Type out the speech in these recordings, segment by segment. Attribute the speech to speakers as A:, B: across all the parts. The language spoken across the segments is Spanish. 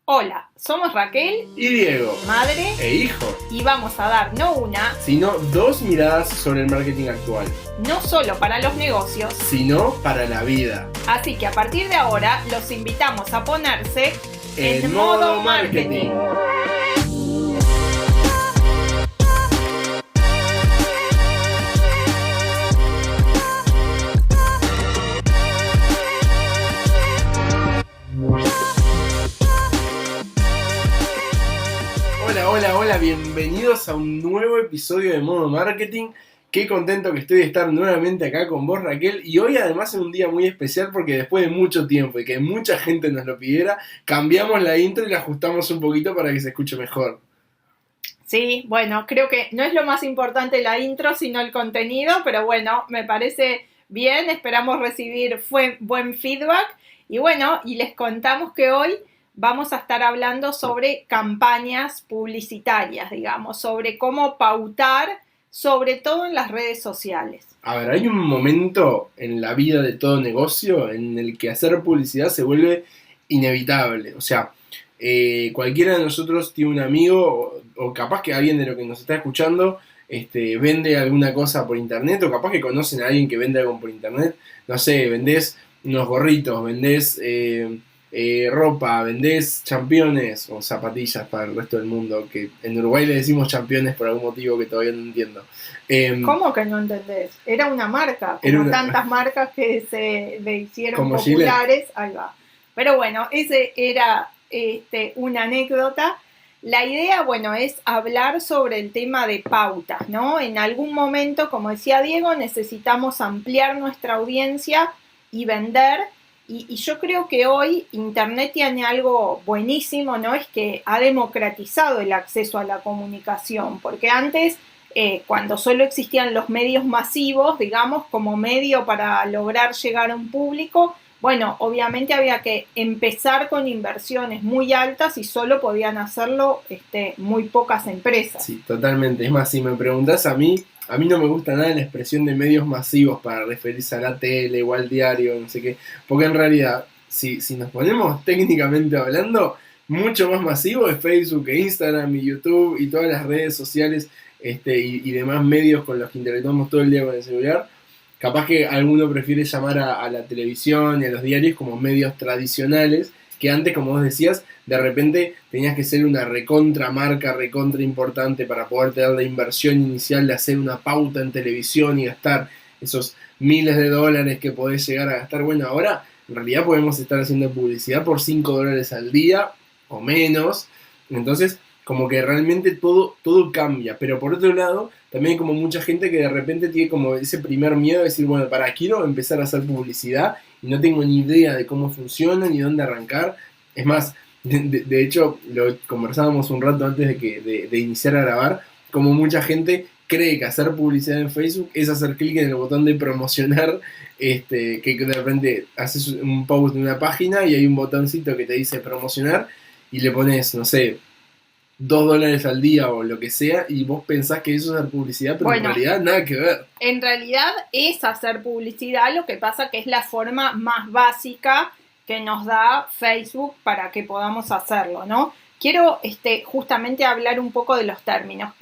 A: Hola, somos Raquel
B: y Diego,
A: madre
B: e hijo,
A: y vamos a dar no una,
B: sino dos miradas sobre el marketing actual,
A: no solo para los negocios,
B: sino para la vida.
A: Así que a partir de ahora los invitamos a ponerse
B: en modo marketing. Hola, bienvenidos a un nuevo episodio de Modo Marketing. Qué contento que estoy de estar nuevamente acá con vos, Raquel, y hoy además es un día muy especial porque después de mucho tiempo y que mucha gente nos lo pidiera, cambiamos la intro y la ajustamos un poquito para que se escuche mejor.
A: Sí, bueno, creo que no es lo más importante la intro, sino el contenido, pero bueno, me parece bien, esperamos recibir buen feedback. Y bueno, y les contamos que hoy vamos a estar hablando sobre campañas publicitarias, digamos, sobre cómo pautar, sobre todo en las redes sociales.
B: A ver, hay un momento en la vida de todo negocio en el que hacer publicidad se vuelve inevitable. O sea, cualquiera de nosotros tiene un amigo o capaz que alguien de lo que nos está escuchando vende alguna cosa por internet, o capaz que conocen a alguien que vende algo por internet. No sé, vendés unos gorritos, vendés ropa, vendés championes o zapatillas para el resto del mundo, que en Uruguay le decimos championes por algún motivo que todavía no entiendo.
A: ¿Cómo que no entendés? Era una marca, como tantas marcas que se le hicieron populares, Gillette. Ahí va. Pero bueno, ese era una anécdota. La idea, bueno, es hablar sobre el tema de pautas, ¿no? En algún momento, como decía Diego, necesitamos ampliar nuestra audiencia y vender. Y yo creo que hoy Internet tiene algo buenísimo, ¿no? Es que ha democratizado el acceso a la comunicación, porque antes, cuando solo existían los medios masivos, digamos, como medio para lograr llegar a un público, bueno, obviamente había que empezar con inversiones muy altas y solo podían hacerlo muy pocas empresas.
B: Sí, totalmente. Es más, si me preguntás a mí no me gusta nada la expresión de medios masivos para referirse a la tele o al diario, no sé qué. Porque en realidad, si nos ponemos técnicamente hablando, mucho más masivo es Facebook e Instagram y YouTube y todas las redes sociales y demás medios con los que interactuamos todo el día con el celular. Capaz que alguno prefiere llamar a la televisión y a los diarios como medios tradicionales, que antes, como vos decías, de repente tenías que ser una recontra marca, recontra importante para poder tener la inversión inicial de hacer una pauta en televisión y gastar esos miles de dólares que podés llegar a gastar. Bueno, ahora en realidad podemos estar haciendo publicidad por $5 al día o menos. Entonces, como que realmente todo cambia. Pero por otro lado, también hay como mucha gente que de repente tiene como ese primer miedo de decir, bueno, quiero empezar a hacer publicidad y no tengo ni idea de cómo funciona ni dónde arrancar. Es más, de hecho, lo conversábamos un rato antes de iniciar a grabar, como mucha gente cree que hacer publicidad en Facebook es hacer clic en el botón de promocionar, que de repente haces un post en una página y hay un botoncito que te dice promocionar y le pones, no sé, $2 al día o lo que sea, y vos pensás que eso es hacer publicidad, pero bueno, en realidad nada que ver.
A: En realidad es hacer publicidad, lo que pasa que es la forma más básica que nos da Facebook para que podamos hacerlo, ¿no? Quiero justamente hablar un poco de los términos.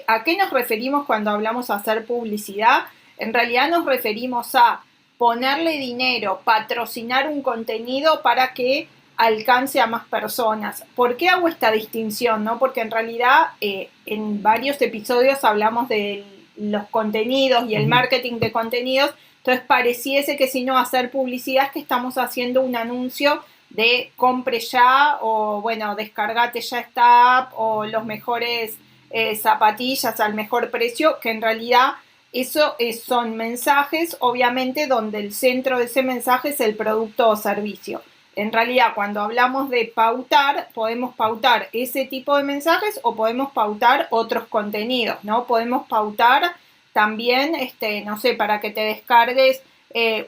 A: ¿A qué nos referimos cuando hablamos de hacer publicidad? En realidad nos referimos a ponerle dinero, patrocinar un contenido para que alcance a más personas. ¿Por qué hago esta distinción? ¿No? Porque en realidad en varios episodios hablamos de los contenidos y el marketing de contenidos, entonces pareciese que si no hacer publicidad es que estamos haciendo un anuncio de compre ya o bueno, descargate ya esta app o los mejores zapatillas al mejor precio, que en realidad eso son mensajes, obviamente, donde el centro de ese mensaje es el producto o servicio. En realidad, cuando hablamos de pautar, podemos pautar ese tipo de mensajes o podemos pautar otros contenidos, ¿no? Podemos pautar también, no sé, para que te descargues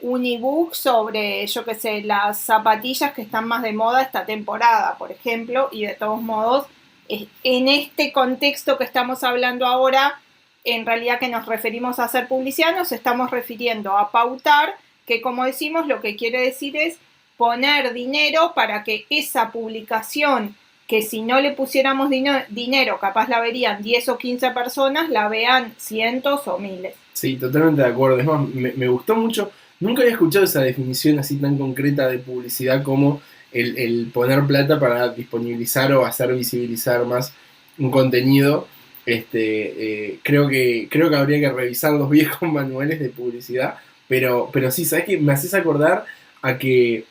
A: un ebook sobre, yo qué sé, las zapatillas que están más de moda esta temporada, por ejemplo, y de todos modos, en este contexto que estamos hablando ahora, en realidad que nos referimos a hacer publicidad, nos estamos refiriendo a pautar, que como decimos, lo que quiere decir es poner dinero para que esa publicación, que si no le pusiéramos dinero, capaz la verían 10 o 15 personas, la vean cientos o miles.
B: Sí, totalmente de acuerdo. Es más, me gustó mucho. Nunca había escuchado esa definición así tan concreta de publicidad como el poner plata para disponibilizar o hacer visibilizar más un contenido. Creo que habría que revisar los viejos manuales de publicidad, pero sí, ¿sabes qué? Me haces acordar a que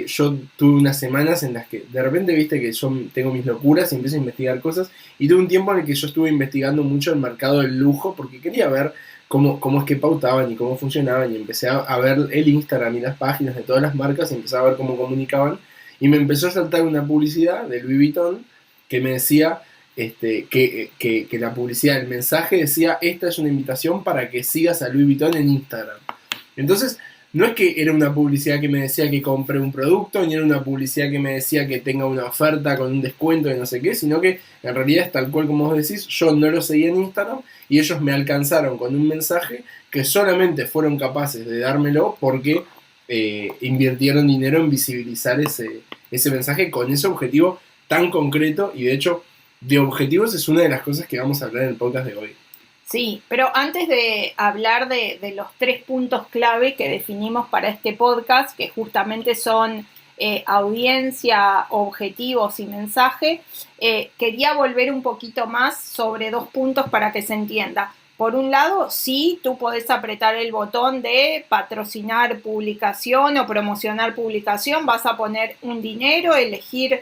B: yo tuve unas semanas en las que de repente viste que yo tengo mis locuras y empiezo a investigar cosas, y tuve un tiempo en el que yo estuve investigando mucho el mercado del lujo porque quería ver cómo es que pautaban y cómo funcionaban, y empecé a ver el Instagram y las páginas de todas las marcas y empecé a ver cómo comunicaban, y me empezó a saltar una publicidad de Louis Vuitton que me decía que la publicidad, el mensaje decía: esta es una invitación para que sigas a Louis Vuitton en Instagram. Entonces, no es que era una publicidad que me decía que compré un producto, ni era una publicidad que me decía que tenga una oferta con un descuento y no sé qué, sino que en realidad es tal cual como vos decís, yo no lo seguía en Instagram y ellos me alcanzaron con un mensaje que solamente fueron capaces de dármelo porque invirtieron dinero en visibilizar ese mensaje con ese objetivo tan concreto, y de hecho de objetivos es una de las cosas que vamos a hablar en el podcast de hoy.
A: Sí, pero antes de hablar de los 3 puntos clave que definimos para este podcast, que justamente son audiencia, objetivos y mensaje, quería volver un poquito más sobre 2 puntos para que se entienda. Por un lado, sí, tú podés apretar el botón de patrocinar publicación o promocionar publicación, vas a poner un dinero, elegir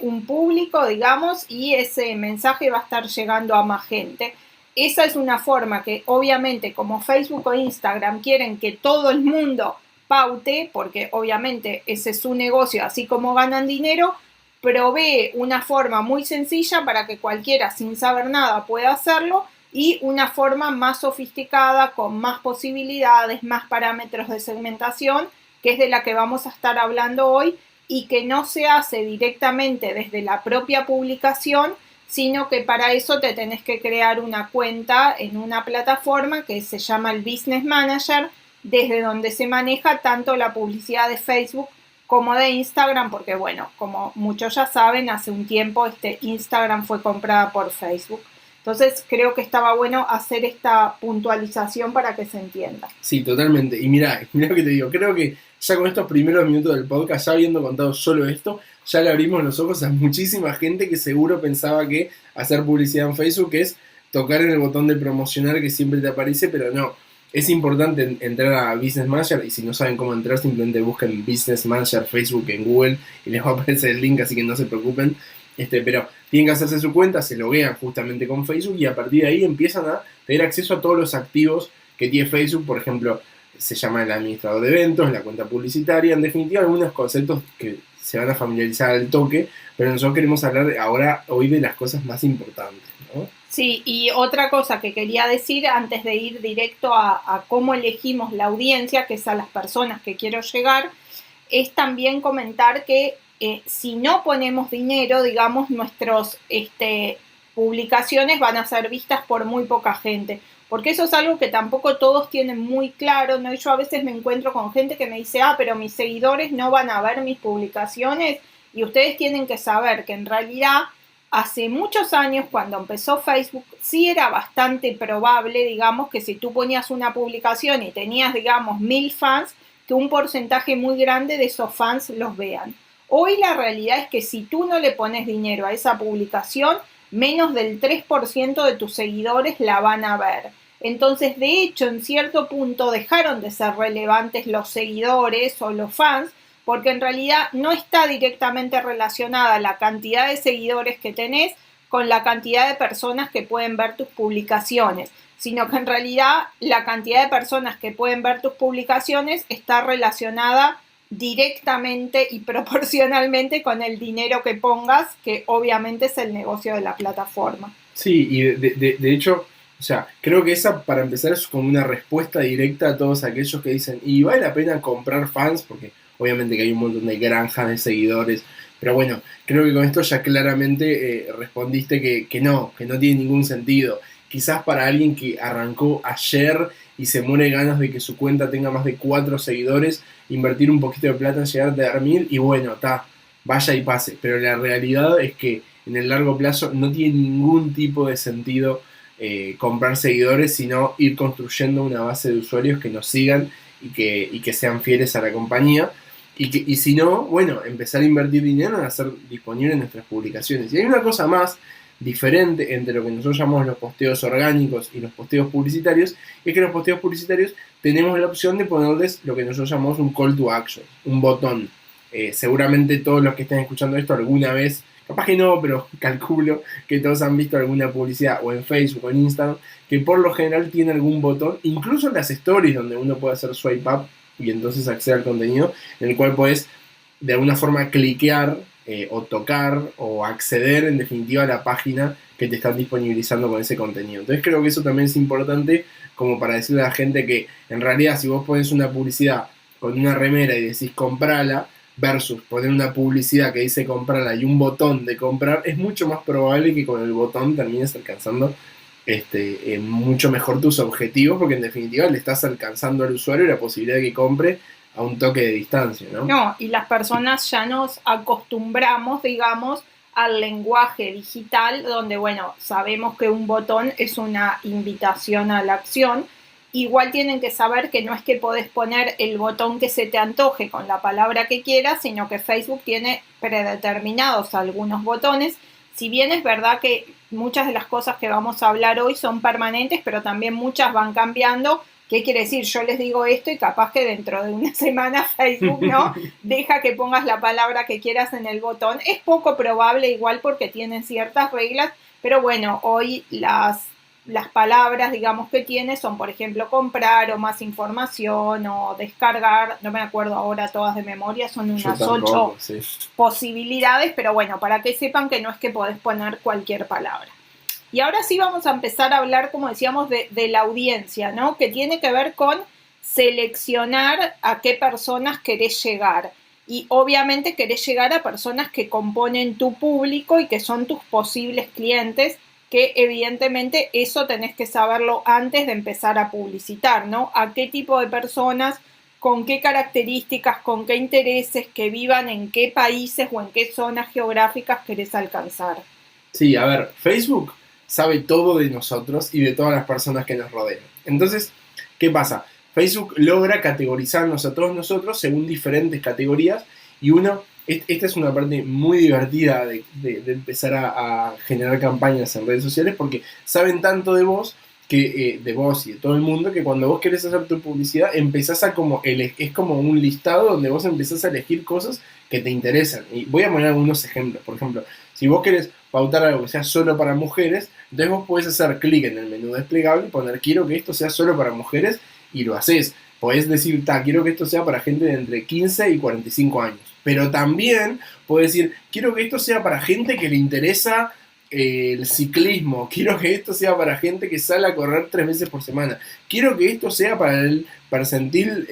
A: un público, digamos, y ese mensaje va a estar llegando a más gente. Esa es una forma que obviamente, como Facebook o Instagram quieren que todo el mundo paute, porque obviamente ese es su negocio, así como ganan dinero, provee una forma muy sencilla para que cualquiera sin saber nada pueda hacerlo, y una forma más sofisticada, con más posibilidades, más parámetros de segmentación, que es de la que vamos a estar hablando hoy, y que no se hace directamente desde la propia publicación, sino que para eso te tenés que crear una cuenta en una plataforma que se llama el Business Manager, desde donde se maneja tanto la publicidad de Facebook como de Instagram, porque bueno, como muchos ya saben, hace un tiempo Instagram fue comprada por Facebook. Entonces creo que estaba bueno hacer esta puntualización para que se entienda.
B: Sí, totalmente. Y mira lo que te digo, creo que ya con estos primeros minutos del podcast, ya habiendo contado solo esto, ya le abrimos los ojos a muchísima gente que seguro pensaba que hacer publicidad en Facebook es tocar en el botón de promocionar que siempre te aparece, pero no. Es importante entrar a Business Manager, y si no saben cómo entrar, simplemente busquen Business Manager Facebook en Google y les va a aparecer el link, así que no se preocupen. Pero tienen que hacerse su cuenta, se loguean justamente con Facebook y a partir de ahí empiezan a tener acceso a todos los activos que tiene Facebook. Por ejemplo, se llama el administrador de eventos, la cuenta publicitaria, en definitiva algunos conceptos que se van a familiarizar al toque, pero nosotros queremos hablar hoy de las cosas más importantes, ¿no?
A: Sí, y otra cosa que quería decir antes de ir directo a cómo elegimos la audiencia, que es a las personas que quiero llegar, es también comentar que si no ponemos dinero, digamos, nuestras publicaciones van a ser vistas por muy poca gente, porque eso es algo que tampoco todos tienen muy claro, ¿no? Yo a veces me encuentro con gente que me dice: pero mis seguidores no van a ver mis publicaciones, y ustedes tienen que saber que en realidad hace muchos años, cuando empezó Facebook, sí era bastante probable, digamos, que si tú ponías una publicación y tenías, digamos, 1000 fans, que un porcentaje muy grande de esos fans los vean. Hoy la realidad es que si tú no le pones dinero a esa publicación, menos del 3% de tus seguidores la van a ver. Entonces, de hecho, en cierto punto dejaron de ser relevantes los seguidores o los fans, porque en realidad no está directamente relacionada la cantidad de seguidores que tenés con la cantidad de personas que pueden ver tus publicaciones, sino que en realidad la cantidad de personas que pueden ver tus publicaciones está relacionada directamente y proporcionalmente con el dinero que pongas, que obviamente es el negocio de la plataforma.
B: Sí, y de hecho, o sea, creo que esa, para empezar, es como una respuesta directa a todos aquellos que dicen: y vale la pena comprar fans, porque obviamente que hay un montón de granjas de seguidores, pero bueno, creo que con esto ya claramente respondiste que no tiene ningún sentido. Quizás para alguien que arrancó ayer y se muere ganas de que su cuenta tenga más de 4 seguidores, invertir un poquito de plata en llegar a tener 1000 y bueno, vaya y pase. Pero la realidad es que en el largo plazo no tiene ningún tipo de sentido comprar seguidores, sino ir construyendo una base de usuarios que nos sigan y que sean fieles a la compañía. Y si no, bueno, empezar a invertir dinero en hacer disponibles nuestras publicaciones. Y hay una cosa más diferente entre lo que nosotros llamamos los posteos orgánicos y los posteos publicitarios, es que los posteos publicitarios tenemos la opción de ponerles lo que nosotros llamamos un call to action, un botón. Seguramente todos los que estén escuchando esto alguna vez, capaz que no, pero calculo que todos han visto alguna publicidad o en Facebook o en Instagram, que por lo general tiene algún botón, incluso en las stories donde uno puede hacer swipe up y entonces acceder al contenido, en el cual puedes de alguna forma cliquear o tocar o acceder en definitiva a la página que te están disponibilizando con ese contenido. Entonces creo que eso también es importante como para decirle a la gente que en realidad si vos pones una publicidad con una remera y decís comprala versus poner una publicidad que dice comprala y un botón de comprar, es mucho más probable que con el botón termines alcanzando mucho mejor tus objetivos, porque en definitiva le estás alcanzando al usuario la posibilidad de que compre a un toque de distancia, ¿no?
A: No, y las personas ya nos acostumbramos, digamos, al lenguaje digital, donde, bueno, sabemos que un botón es una invitación a la acción. Igual tienen que saber que no es que podés poner el botón que se te antoje con la palabra que quieras, sino que Facebook tiene predeterminados algunos botones. Si bien es verdad que muchas de las cosas que vamos a hablar hoy son permanentes, pero también muchas van cambiando. ¿Qué quiere decir? Yo les digo esto y capaz que dentro de una semana Facebook no deja que pongas la palabra que quieras en el botón. Es poco probable igual porque tienen ciertas reglas, pero bueno, hoy las palabras, digamos, que tiene son, por ejemplo, comprar o más información o descargar. No me acuerdo ahora todas de memoria, son unas 8 posibilidades, pero bueno, para que sepan que no es que podés poner cualquier palabra. Y ahora sí vamos a empezar a hablar, como decíamos, de la audiencia, ¿no? Que tiene que ver con seleccionar a qué personas querés llegar. Y obviamente querés llegar a personas que componen tu público y que son tus posibles clientes, que evidentemente eso tenés que saberlo antes de empezar a publicitar, ¿no? A qué tipo de personas, con qué características, con qué intereses, que vivan en qué países o en qué zonas geográficas querés alcanzar.
B: Sí, a ver, Facebook sabe todo de nosotros y de todas las personas que nos rodean. Entonces, ¿qué pasa? Facebook logra categorizarnos a todos nosotros según diferentes categorías y esta es una parte muy divertida de empezar a generar campañas en redes sociales porque saben tanto de vos y de todo el mundo que cuando vos querés hacer tu publicidad empezás es como un listado donde vos empezás a elegir cosas que te interesan. Y voy a poner algunos ejemplos. Por ejemplo, si vos querés pautar algo que sea solo para mujeres, entonces vos podés hacer clic en el menú desplegable y poner quiero que esto sea solo para mujeres y lo haces. Podés decir, quiero que esto sea para gente de entre 15 y 45 años. Pero también podés decir, quiero que esto sea para gente que le interesa el ciclismo, quiero que esto sea para gente que sale a correr 3 veces por semana, quiero que esto sea para el percentil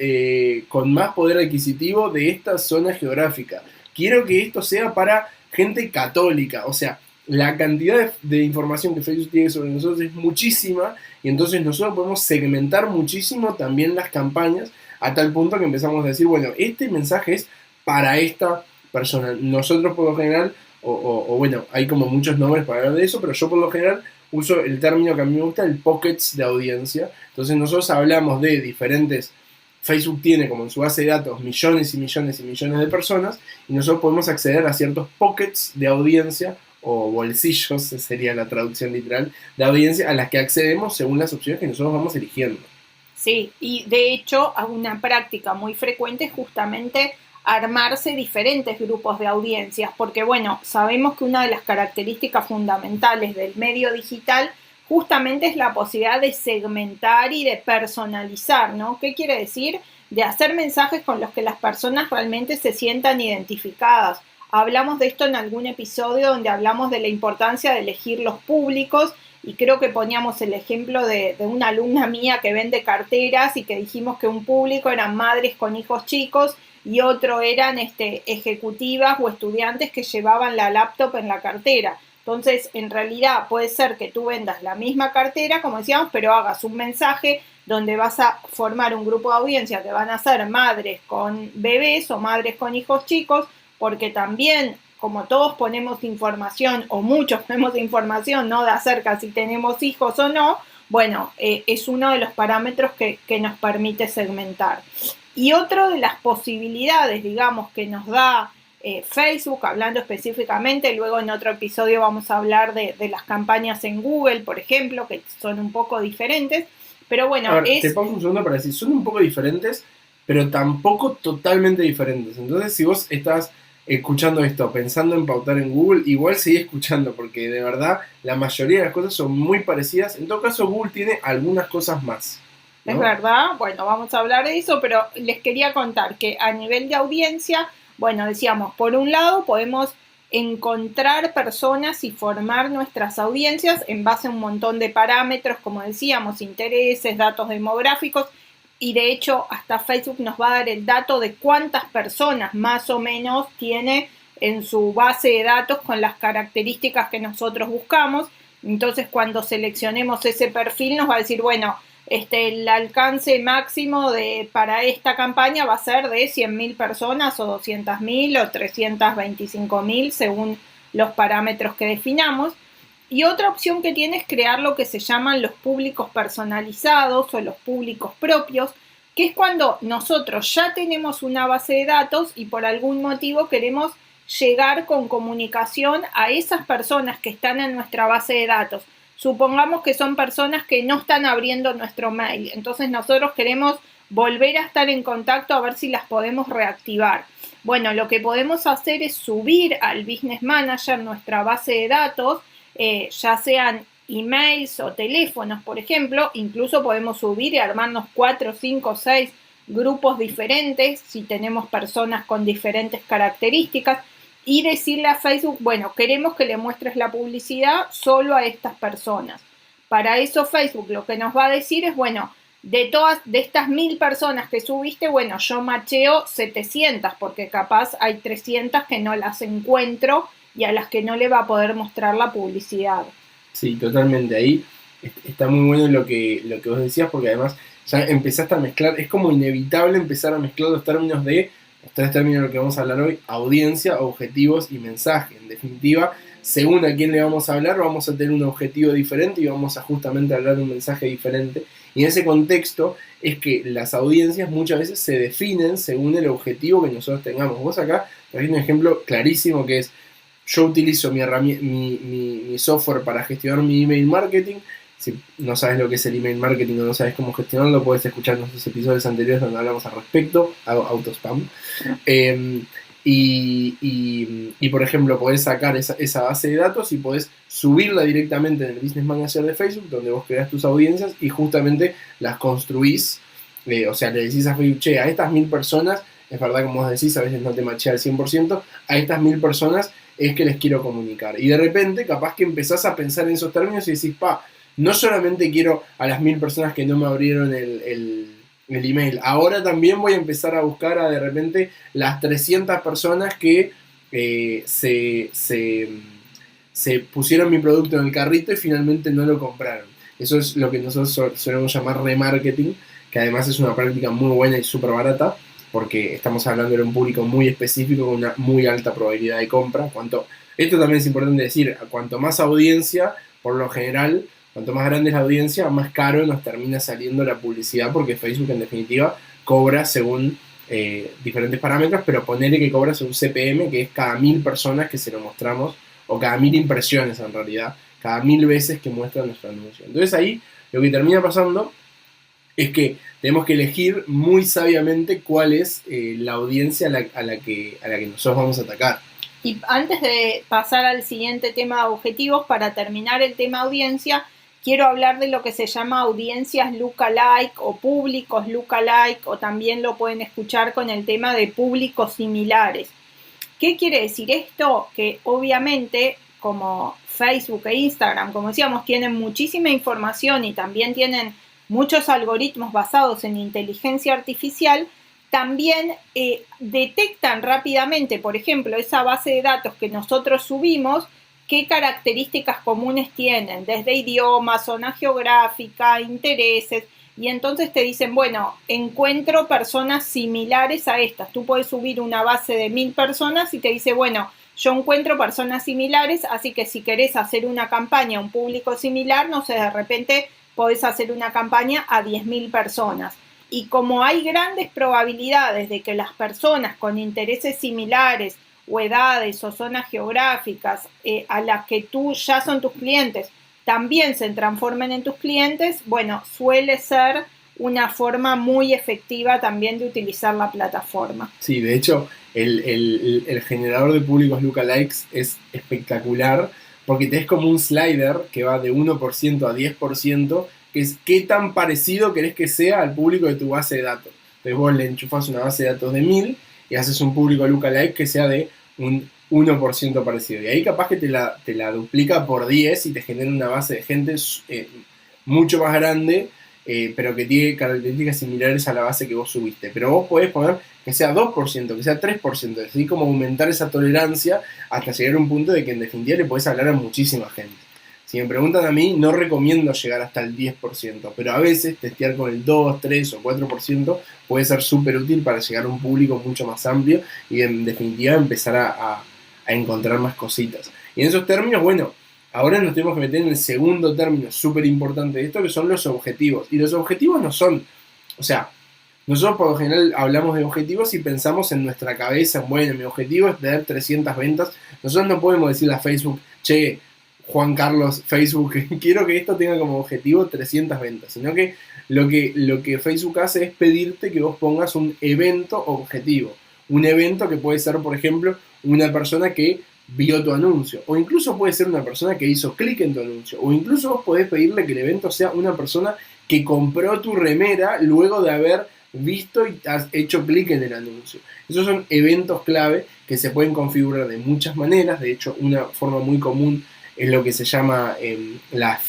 B: con más poder adquisitivo de esta zona geográfica, quiero que esto sea para gente católica. O sea, la cantidad de información que Facebook tiene sobre nosotros es muchísima y entonces nosotros podemos segmentar muchísimo también las campañas a tal punto que empezamos a decir, bueno, este mensaje es para esta persona. Nosotros por lo general bueno, hay como muchos nombres para hablar de eso, pero yo por lo general uso el término que a mí me gusta, el pockets de audiencia. Entonces nosotros hablamos de diferentes, Facebook tiene como en su base de datos millones y millones y millones de personas y nosotros podemos acceder a ciertos pockets de audiencia o bolsillos, sería la traducción literal, de audiencia a las que accedemos según las opciones que nosotros vamos eligiendo.
A: Sí, y de hecho una práctica muy frecuente es justamente armarse diferentes grupos de audiencias, porque bueno, sabemos que una de las características fundamentales del medio digital justamente es la posibilidad de segmentar y de personalizar, ¿no? ¿Qué quiere decir? De hacer mensajes con los que las personas realmente se sientan identificadas. Hablamos de esto en algún episodio donde hablamos de la importancia de elegir los públicos y creo que poníamos el ejemplo de una alumna mía que vende carteras y que dijimos que un público eran madres con hijos chicos y otro eran ejecutivas o estudiantes que llevaban la laptop en la cartera. Entonces, en realidad puede ser que tú vendas la misma cartera, como decíamos, pero hagas un mensaje donde vas a formar un grupo de audiencia que van a ser madres con bebés o madres con hijos chicos, porque también, como todos ponemos información, o muchos ponemos información, ¿no?, de acerca si tenemos hijos o no, bueno, es uno de los parámetros que nos permite segmentar. Y otra de las posibilidades, digamos, que nos da Facebook, hablando específicamente, luego en otro episodio vamos a hablar de las campañas en Google, por ejemplo, que son un poco diferentes, pero bueno,
B: a ver, te pauso un segundo para decir, son un poco diferentes, pero tampoco totalmente diferentes. Entonces, si vos estás escuchando esto, pensando en pautar en Google, igual seguí escuchando, porque de verdad la mayoría de las cosas son muy parecidas. En todo caso, Google tiene algunas cosas más, ¿no?
A: Es verdad, bueno, vamos a hablar de eso, pero les quería contar que a nivel de audiencia, bueno, decíamos, por un lado podemos encontrar personas y formar nuestras audiencias en base a un montón de parámetros, como decíamos, intereses, datos demográficos, y de hecho hasta Facebook nos va a dar el dato de cuántas personas más o menos tiene en su base de datos con las características que nosotros buscamos. Entonces cuando seleccionemos ese perfil nos va a decir, bueno, el alcance máximo para esta campaña va a ser de 100.000 personas o 200.000 o 325.000 según los parámetros que definamos. Y otra opción que tiene es crear lo que se llaman los públicos personalizados o los públicos propios, que es cuando nosotros ya tenemos una base de datos y por algún motivo queremos llegar con comunicación a esas personas que están en nuestra base de datos. Supongamos que son personas que no están abriendo nuestro mail, entonces nosotros queremos volver a estar en contacto a ver si las podemos reactivar. Bueno, lo que podemos hacer es subir al Business Manager nuestra base de datos, ya sean emails o teléfonos, por ejemplo. Incluso podemos subir y armarnos 4, 5, 6 grupos diferentes si tenemos personas con diferentes características y decirle a Facebook, bueno, queremos que le muestres la publicidad solo a estas personas. Para eso Facebook lo que nos va a decir es, bueno, de estas 1.000 personas que subiste, bueno, yo macheo 700 porque capaz hay 300 que no las encuentro y a las que no le va a poder mostrar la publicidad.
B: Sí, totalmente. Ahí está muy bueno lo que vos decías, porque además ya empezaste a mezclar, es como inevitable empezar a mezclar los términos de, los tres términos de lo que vamos a hablar hoy: audiencia, objetivos y mensaje. En definitiva, según a quién le vamos a hablar, vamos a tener un objetivo diferente y vamos a justamente hablar de un mensaje diferente. Y en ese contexto es que las audiencias muchas veces se definen según el objetivo que nosotros tengamos. Vos acá trajiste un ejemplo clarísimo que es: yo utilizo mi software para gestionar mi email marketing. Si no sabes lo que es el email marketing o no sabes cómo gestionarlo, puedes escuchar nuestros episodios anteriores donde hablamos al respecto. Hago autospam. Y por ejemplo, podés sacar esa base de datos y podés subirla directamente en el Business Manager de Facebook, donde vos creás tus audiencias y justamente las construís. O sea, le decís a Facebook, che, a estas 1.000 personas, es verdad, como vos decís, a veces no te machea al 100%, a estas 1.000 personas es que les quiero comunicar. Y de repente, capaz que empezás a pensar en esos términos y decís, no solamente quiero a las 1.000 personas que no me abrieron el email, ahora también voy a empezar a buscar a de repente las 300 personas que se pusieron mi producto en el carrito y finalmente no lo compraron. Eso es lo que nosotros solemos llamar remarketing, que además es una práctica muy buena y súper barata, porque estamos hablando de un público muy específico con una muy alta probabilidad de compra. Esto también es importante decir, cuanto más audiencia, por lo general, cuanto más grande es la audiencia, más caro nos termina saliendo la publicidad, porque Facebook en definitiva cobra según diferentes parámetros, pero ponele que cobra según CPM, que es cada 1.000 personas que se lo mostramos, o cada 1.000 impresiones en realidad, cada 1.000 veces que muestra nuestro anuncio. Entonces ahí lo que termina pasando es que tenemos que elegir muy sabiamente cuál es la audiencia a la que nosotros vamos a atacar.
A: Y antes de pasar al siguiente tema de objetivos, para terminar el tema audiencia, quiero hablar de lo que se llama audiencias lookalike o públicos lookalike, o también lo pueden escuchar con el tema de públicos similares. ¿Qué quiere decir esto? Que obviamente, como Facebook e Instagram, como decíamos, tienen muchísima información y también tienen muchos algoritmos basados en inteligencia artificial, también detectan rápidamente, por ejemplo, esa base de datos que nosotros subimos, qué características comunes tienen, desde idioma, zona geográfica, intereses. y entonces te dicen, bueno, encuentro personas similares a estas. Tú puedes subir una base de 1000 personas y te dice, bueno, yo encuentro personas similares, así que si querés hacer una campaña a un público similar, no sé, de repente podés hacer una campaña a 10.000 personas. Y como hay grandes probabilidades de que las personas con intereses similares o edades o zonas geográficas a las que tú ya son tus clientes, también se transformen en tus clientes, bueno, suele ser una forma muy efectiva también de utilizar la plataforma.
B: Sí, de hecho, el generador de públicos lookalikes es espectacular porque tenés como un slider que va de 1% a 10%, que es qué tan parecido querés que sea al público de tu base de datos. Entonces vos le enchufás una base de datos de 1000 y haces un público lookalike que sea de un 1% parecido. Y ahí capaz que te la duplica por 10 y te genera una base de gente mucho más grande, pero que tiene características similares a la base que vos subiste. Pero vos podés poner que sea 2%, que sea 3%, así como aumentar esa tolerancia hasta llegar a un punto de que en definitiva le podés hablar a muchísima gente. Si me preguntan a mí, no recomiendo llegar hasta el 10%, pero a veces testear con el 2, 3 o 4% puede ser súper útil para llegar a un público mucho más amplio y en definitiva empezar a encontrar más cositas. Y en esos términos, bueno, ahora nos tenemos que meter en el segundo término súper importante de esto, que son los objetivos. Y los objetivos no son, o sea, nosotros por lo general hablamos de objetivos y pensamos en nuestra cabeza, bueno, mi objetivo es tener 300 ventas. Nosotros no podemos decirle a Facebook, che, Juan Carlos, Facebook, quiero que esto tenga como objetivo 300 ventas, sino que lo que Facebook hace es pedirte que vos pongas un evento objetivo. Un evento que puede ser, por ejemplo, una persona que vio tu anuncio, o incluso puede ser una persona que hizo clic en tu anuncio, o incluso vos podés pedirle que el evento sea una persona que compró tu remera luego de haber visto y has hecho clic en el anuncio. Esos son eventos clave que se pueden configurar de muchas maneras. De hecho, una forma muy común es lo que se llama la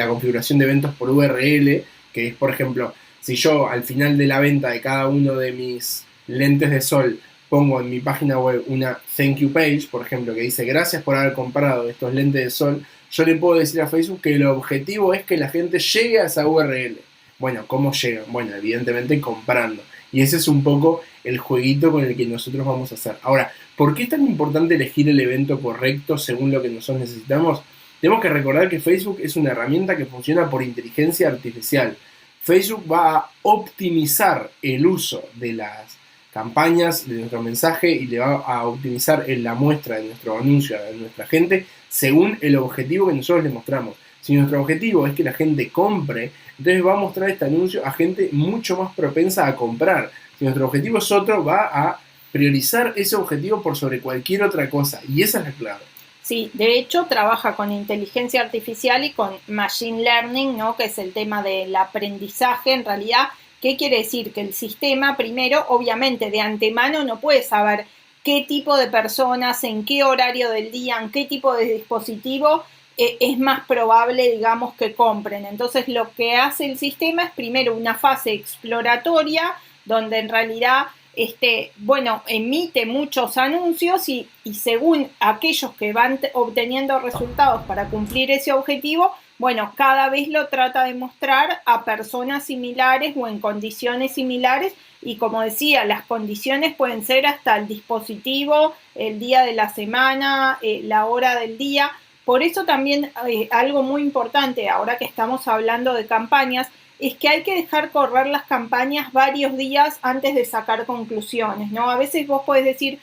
B: configuración de eventos por URL, que es, por ejemplo, si yo al final de la venta de cada uno de mis lentes de sol pongo en mi página web una thank you page, por ejemplo, que dice gracias por haber comprado estos lentes de sol, yo le puedo decir a Facebook que el objetivo es que la gente llegue a esa URL. Bueno, ¿cómo llegan? Bueno, evidentemente comprando. Y ese es un poco el jueguito con el que nosotros vamos a hacer. Ahora, ¿por qué es tan importante elegir el evento correcto según lo que nosotros necesitamos? Tenemos que recordar que Facebook es una herramienta que funciona por inteligencia artificial. Facebook va a optimizar el uso de las campañas, de nuestro mensaje, y le va a optimizar la muestra de nuestro anuncio a nuestra gente según el objetivo que nosotros le mostramos. Si nuestro objetivo es que la gente compre, entonces va a mostrar este anuncio a gente mucho más propensa a comprar. Si nuestro objetivo es otro, va a priorizar ese objetivo por sobre cualquier otra cosa. Y esa es la clave.
A: Sí, de hecho trabaja con inteligencia artificial y con machine learning, ¿no? Que es el tema del aprendizaje. En realidad, ¿qué quiere decir? Que el sistema, primero, obviamente, de antemano no puede saber qué tipo de personas, en qué horario del día, en qué tipo de dispositivo es más probable, digamos, que compren. Entonces, lo que hace el sistema es primero una fase exploratoria, donde en realidad, emite muchos anuncios y según aquellos que van obteniendo resultados para cumplir ese objetivo, bueno, cada vez lo trata de mostrar a personas similares o en condiciones similares. Y como decía, las condiciones pueden ser hasta el dispositivo, el día de la semana, la hora del día. Por eso también algo muy importante, ahora que estamos hablando de campañas, es que hay que dejar correr las campañas varios días antes de sacar conclusiones, ¿no? A veces vos podés decir,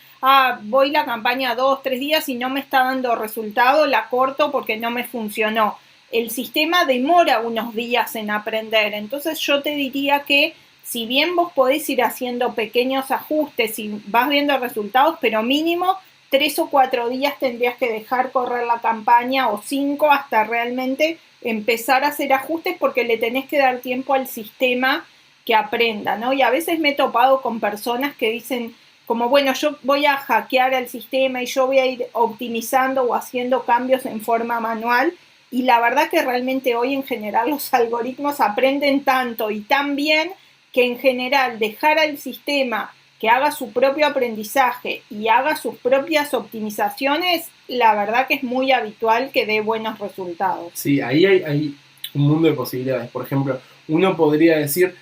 A: voy la campaña 2, 3 días y no me está dando resultado, la corto porque no me funcionó. El sistema demora unos días en aprender, entonces yo te diría que si bien vos podés ir haciendo pequeños ajustes y vas viendo resultados, pero mínimo 3 o 4 días tendrías que dejar correr la campaña, o 5 hasta realmente empezar a hacer ajustes, porque le tenés que dar tiempo al sistema que aprenda, ¿no? Y a veces me he topado con personas que dicen como, bueno, yo voy a hackear el sistema y yo voy a ir optimizando o haciendo cambios en forma manual. Y la verdad que realmente hoy en general los algoritmos aprenden tanto y tan bien que en general dejar al sistema que haga su propio aprendizaje y haga sus propias optimizaciones, la verdad que es muy habitual que dé buenos resultados.
B: Sí, ahí hay un mundo de posibilidades. Por ejemplo, uno podría decir,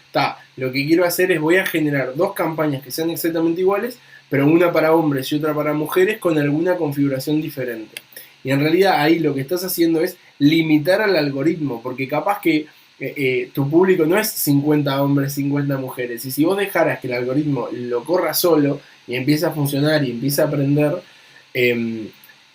B: lo que quiero hacer es voy a generar 2 campañas que sean exactamente iguales, pero una para hombres y otra para mujeres con alguna configuración diferente. Y en realidad ahí lo que estás haciendo es limitar al algoritmo, porque capaz que tu público no es 50 hombres, 50 mujeres, y si vos dejaras que el algoritmo lo corra solo y empiece a funcionar y empiece a aprender,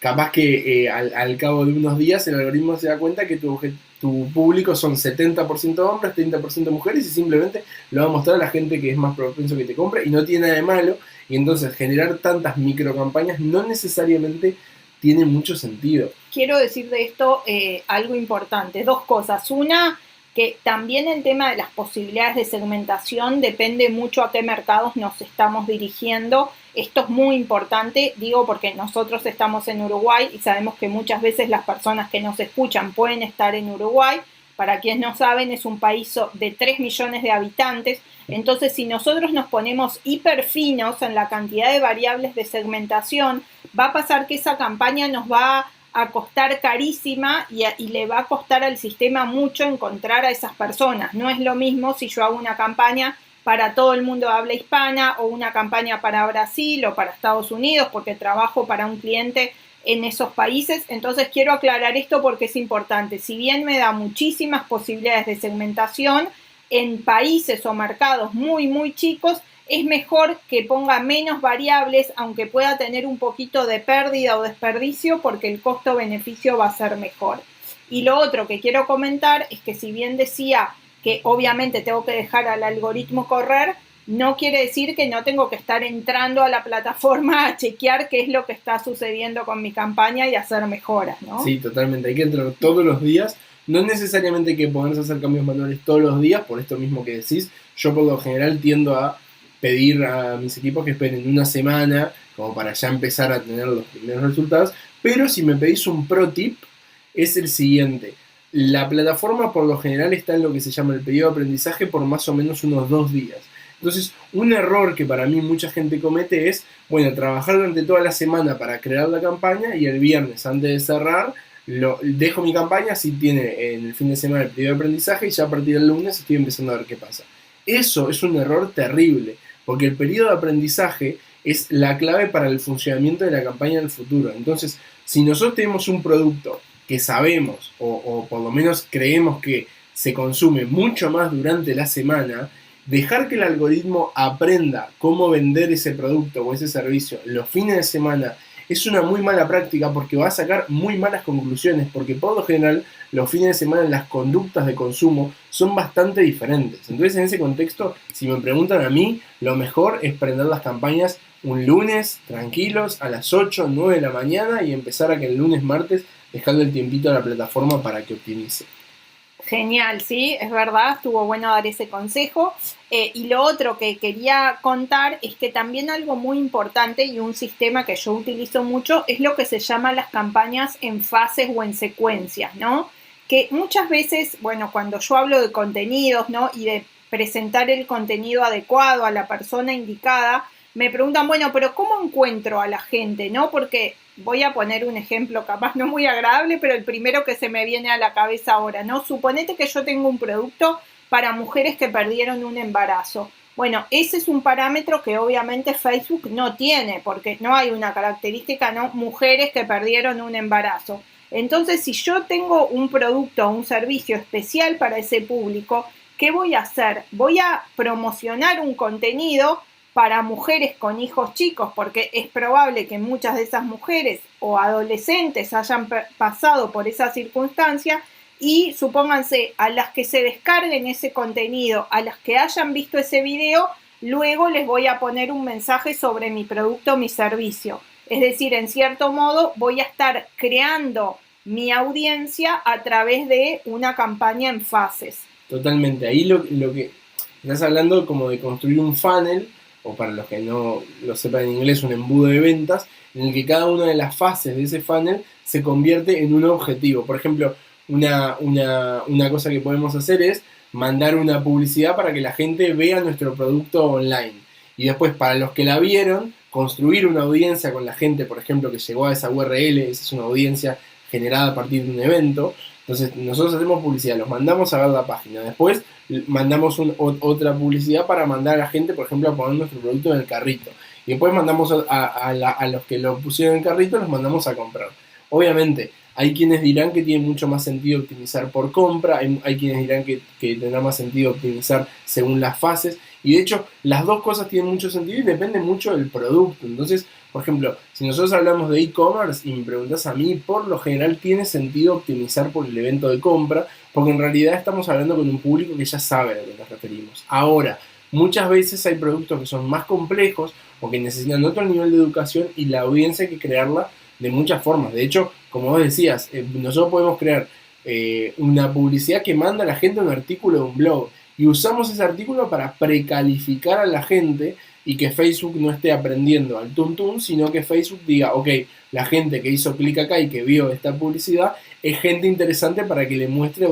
B: capaz que al cabo de unos días el algoritmo se da cuenta que tu público son 70% hombres, 30% mujeres, y simplemente lo va a mostrar a la gente que es más propenso que te compre, y no tiene nada de malo, y entonces generar tantas microcampañas no necesariamente tiene mucho sentido.
A: Quiero decir de esto algo importante, 2 cosas. Una, que también el tema de las posibilidades de segmentación depende mucho a qué mercados nos estamos dirigiendo. Esto es muy importante, digo, porque nosotros estamos en Uruguay y sabemos que muchas veces las personas que nos escuchan pueden estar en Uruguay. Para quienes no saben, es un país de 3 millones de habitantes. Entonces, si nosotros nos ponemos hiper finos en la cantidad de variables de segmentación, va a pasar que esa campaña nos va a costar carísima y le va a costar al sistema mucho encontrar a esas personas. No es lo mismo si yo hago una campaña para todo el mundo de habla hispana o una campaña para Brasil o para Estados Unidos, porque trabajo para un cliente en esos países. Entonces quiero aclarar esto porque es importante. Si bien me da muchísimas posibilidades de segmentación, en países o mercados muy, muy chicos, es mejor que ponga menos variables, aunque pueda tener un poquito de pérdida o desperdicio, porque el costo-beneficio va a ser mejor. Y lo otro que quiero comentar es que si bien decía que obviamente tengo que dejar al algoritmo correr, no quiere decir que no tengo que estar entrando a la plataforma a chequear qué es lo que está sucediendo con mi campaña y hacer mejoras, ¿no?
B: Sí, totalmente. Hay que entrar todos los días. No necesariamente hay que ponerse a hacer cambios manuales todos los días, por esto mismo que decís. Yo por lo general tiendo a pedir a mis equipos que esperen una semana como para ya empezar a tener los primeros resultados, pero si me pedís un pro tip es el siguiente: la plataforma por lo general está en lo que se llama el periodo de aprendizaje por más o menos unos 2 días. Entonces, un error que para mí mucha gente comete es, bueno, trabajar durante toda la semana para crear la campaña y el viernes antes de cerrar dejo mi campaña, así tiene en el fin de semana el periodo de aprendizaje y ya a partir del lunes estoy empezando a ver qué pasa. Eso es un error terrible, porque el periodo de aprendizaje es la clave para el funcionamiento de la campaña en el futuro. Entonces, si nosotros tenemos un producto que sabemos o por lo menos creemos que se consume mucho más durante la semana, dejar que el algoritmo aprenda cómo vender ese producto o ese servicio los fines de semana es una muy mala práctica, porque va a sacar muy malas conclusiones, porque por lo general los fines de semana las conductas de consumo son bastante diferentes. Entonces, en ese contexto, si me preguntan a mí, lo mejor es prender las campañas un lunes tranquilos a las 8, 9 de la mañana y empezar a que el lunes, martes, dejarle el tiempito a la plataforma para que optimice.
A: Genial, sí, es verdad, estuvo bueno dar ese consejo. Y lo otro que quería contar es que también algo muy importante y un sistema que yo utilizo mucho es lo que se llama las campañas en fases o en secuencias, ¿no? Que muchas veces, bueno, cuando yo hablo de contenidos, ¿no? Y de presentar el contenido adecuado a la persona indicada, me preguntan, bueno, pero ¿cómo encuentro a la gente, no? Porque voy a poner un ejemplo capaz no muy agradable, pero el primero que se me viene a la cabeza ahora, ¿no? Suponete que yo tengo un producto para mujeres que perdieron un embarazo. Bueno, ese es un parámetro que obviamente Facebook no tiene, porque no hay una característica, ¿no? Mujeres que perdieron un embarazo. Entonces, si yo tengo un producto o un servicio especial para ese público, ¿qué voy a hacer? Voy a promocionar un contenido para mujeres con hijos chicos, porque es probable que muchas de esas mujeres o adolescentes hayan pasado por esa circunstancia, y supónganse, a las que se descarguen ese contenido, a las que hayan visto ese video, luego les voy a poner un mensaje sobre mi producto, mi servicio. Es decir, en cierto modo voy a estar creando mi audiencia a través de una campaña en fases.
B: Totalmente, ahí lo que estás hablando como de construir un funnel, o para los que no lo sepan en inglés, un embudo de ventas, en el que cada una de las fases de ese funnel se convierte en un objetivo. Por ejemplo, una cosa que podemos hacer es mandar una publicidad para que la gente vea nuestro producto online. Y después, para los que la vieron, construir una audiencia con la gente, por ejemplo, que llegó a esa URL, esa es una audiencia generada a partir de un evento, Entonces nosotros hacemos publicidad, los mandamos a ver la página, después mandamos otra publicidad para mandar a la gente, por ejemplo, a poner nuestro producto en el carrito. Y después mandamos a los que lo pusieron en el carrito, los mandamos a comprar. Obviamente, hay quienes dirán que tiene mucho más sentido optimizar por compra, hay quienes dirán que tendrá más sentido optimizar según las fases, y de hecho las dos cosas tienen mucho sentido y depende mucho del producto. Entonces, por ejemplo, si nosotros hablamos de e-commerce y me preguntas a mí, por lo general tiene sentido optimizar por el evento de compra, porque en realidad estamos hablando con un público que ya sabe a lo que nos referimos. Ahora, muchas veces hay productos que son más complejos o que necesitan otro nivel de educación y la audiencia hay que crearla de muchas formas. De hecho, como vos decías, nosotros podemos crear una publicidad que manda a la gente un artículo de un blog y usamos ese artículo para precalificar a la gente y que Facebook no esté aprendiendo al tuntún, sino que Facebook diga, ok, la gente que hizo clic acá y que vio esta publicidad es gente interesante para que le muestre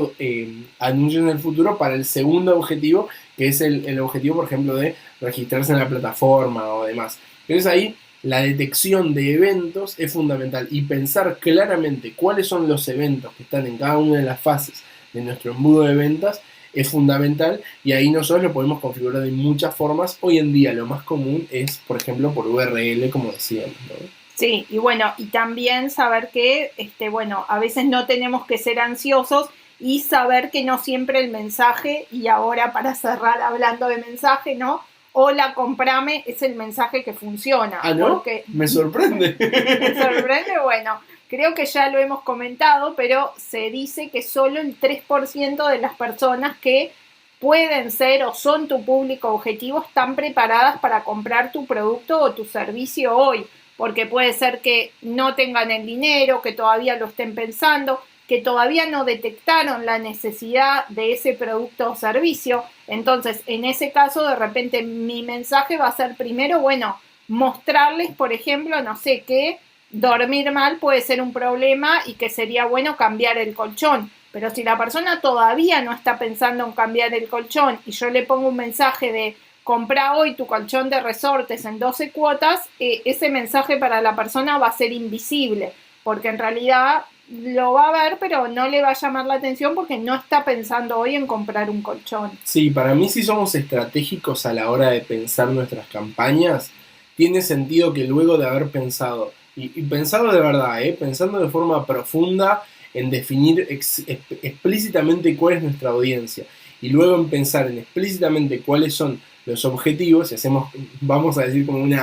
B: anuncios en el futuro para el segundo objetivo, que es el objetivo, por ejemplo, de registrarse en la plataforma o demás. Entonces ahí la detección de eventos es fundamental y pensar claramente cuáles son los eventos que están en cada una de las fases de nuestro embudo de ventas es fundamental, y ahí nosotros lo podemos configurar de muchas formas. Hoy en día lo más común es, por ejemplo, por URL, como decíamos, ¿no?
A: Sí, y bueno, y también saber que, bueno, a veces no tenemos que ser ansiosos y saber que no siempre el mensaje, y ahora para cerrar hablando de mensaje, ¿no? Hola, comprame, es el mensaje que funciona.
B: ¿Ah, no? Porque me sorprende.
A: Me sorprende, bueno, creo que ya lo hemos comentado, pero se dice que solo el 3% de las personas que pueden ser o son tu público objetivo están preparadas para comprar tu producto o tu servicio hoy, porque puede ser que no tengan el dinero, que todavía lo estén pensando, que todavía no detectaron la necesidad de ese producto o servicio. Entonces, en ese caso, de repente mi mensaje va a ser primero, bueno, mostrarles, por ejemplo, no sé, que dormir mal puede ser un problema y que sería bueno cambiar el colchón. Pero si la persona todavía no está pensando en cambiar el colchón y yo le pongo un mensaje de compra hoy tu colchón de resortes en 12 cuotas, ese mensaje para la persona va a ser invisible, porque en realidad lo va a ver, pero no le va a llamar la atención porque no está pensando hoy en comprar un colchón.
B: Sí, para mí si somos estratégicos a la hora de pensar nuestras campañas, tiene sentido que luego de haber pensado, y pensado de verdad, pensando de forma profunda en definir explícitamente cuál es nuestra audiencia, y luego en pensar en explícitamente cuáles son los objetivos, y hacemos, vamos a decir como un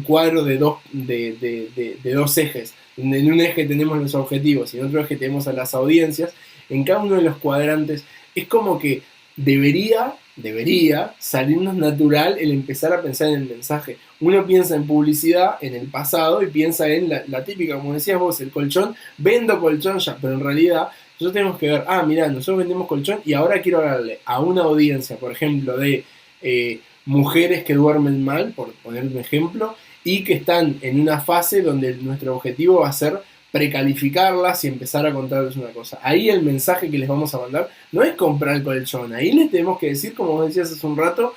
B: cuadro de dos ejes. En un eje tenemos los objetivos y en otro eje tenemos a las audiencias. En cada uno de los cuadrantes es como que debería salirnos natural el empezar a pensar en el mensaje. Uno piensa en publicidad en el pasado y piensa en la típica, como decías vos, el colchón, vendo colchón ya, pero en realidad nosotros tenemos que ver, mirá, nosotros vendemos colchón y ahora quiero hablarle a una audiencia, por ejemplo, de mujeres que duermen mal, por poner un ejemplo, y que están en una fase donde nuestro objetivo va a ser precalificarlas y empezar a contarles una cosa. Ahí el mensaje que les vamos a mandar no es comprar el colchón, ahí les tenemos que decir, como vos decías hace un rato,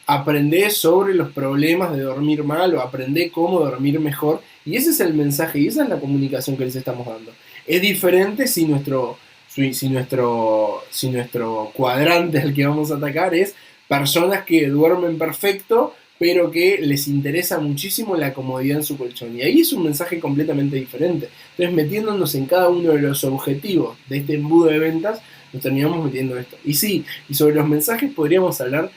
B: aprender sobre los problemas de dormir mal o aprender cómo dormir mejor, y ese es el mensaje y esa es la comunicación que les estamos dando. Es diferente si nuestro cuadrante al que vamos a atacar es personas que duermen perfecto, pero que les interesa muchísimo la comodidad en su colchón. Y ahí es un mensaje completamente diferente. Entonces, metiéndonos en cada uno de los objetivos de este embudo de ventas, nos terminamos metiendo esto. Y sí, y sobre los mensajes podríamos hablar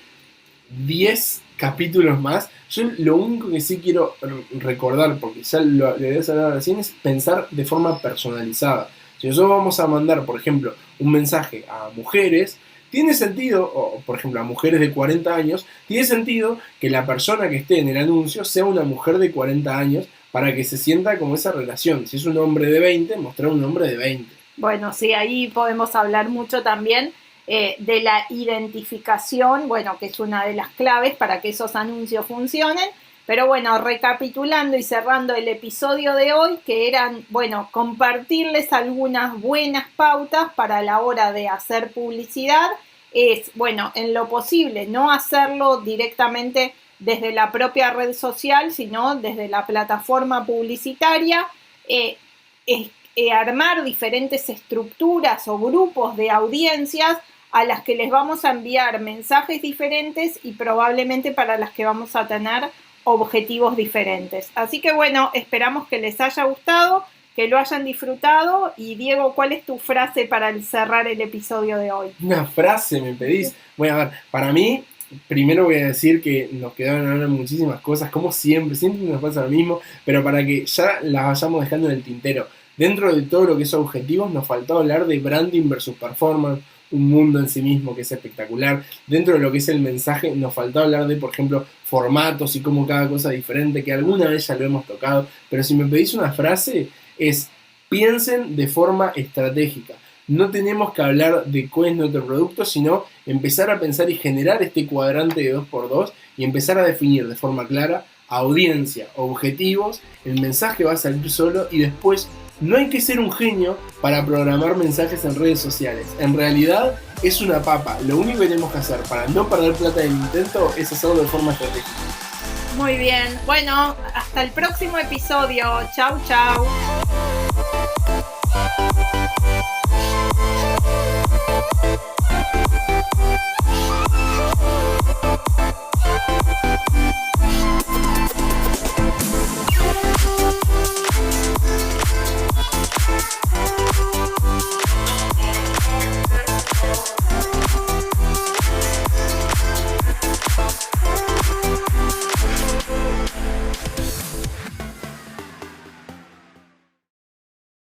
B: 10 capítulos más. Yo lo único que sí quiero recordar, porque ya le debes hablar recién, es pensar de forma personalizada. Si nosotros vamos a mandar, por ejemplo, un mensaje a mujeres, tiene sentido, o por ejemplo a mujeres de 40 años, tiene sentido que la persona que esté en el anuncio sea una mujer de 40 años para que se sienta como esa relación. Si es un hombre de 20, mostrar un hombre de 20.
A: Bueno, sí, ahí podemos hablar mucho también de la identificación, bueno, que es una de las claves para que esos anuncios funcionen. Pero bueno, recapitulando y cerrando el episodio de hoy, que eran, bueno, compartirles algunas buenas pautas para la hora de hacer publicidad, es, bueno, en lo posible, no hacerlo directamente desde la propia red social, sino desde la plataforma publicitaria, armar diferentes estructuras o grupos de audiencias a las que les vamos a enviar mensajes diferentes y probablemente para las que vamos a tener objetivos diferentes. Así que bueno, esperamos que les haya gustado, que lo hayan disfrutado. Y Diego, ¿cuál es tu frase para cerrar el episodio de hoy?
B: Una frase me pedís. Bueno, a ver, para mí, primero voy a decir que nos quedaron ahora muchísimas cosas, como siempre nos pasa lo mismo, pero para que ya las vayamos dejando en el tintero. Dentro de todo lo que es objetivos, nos faltó hablar de branding versus performance, un mundo en sí mismo que es espectacular. Dentro de lo que es el mensaje, nos faltó hablar de, por ejemplo, formatos y cómo cada cosa es diferente, que alguna vez ya lo hemos tocado, pero si me pedís una frase, es: piensen de forma estratégica. No tenemos que hablar de cuál es nuestro producto, sino empezar a pensar y generar este cuadrante de 2x2 y empezar a definir de forma clara audiencia, objetivos, el mensaje va a salir solo y después no hay que ser un genio para programar mensajes en redes sociales. En realidad es una papa. Lo único que tenemos que hacer para no perder plata en el intento es hacerlo de forma estratégica.
A: Muy bien. Bueno, hasta el próximo episodio. Chau, chau.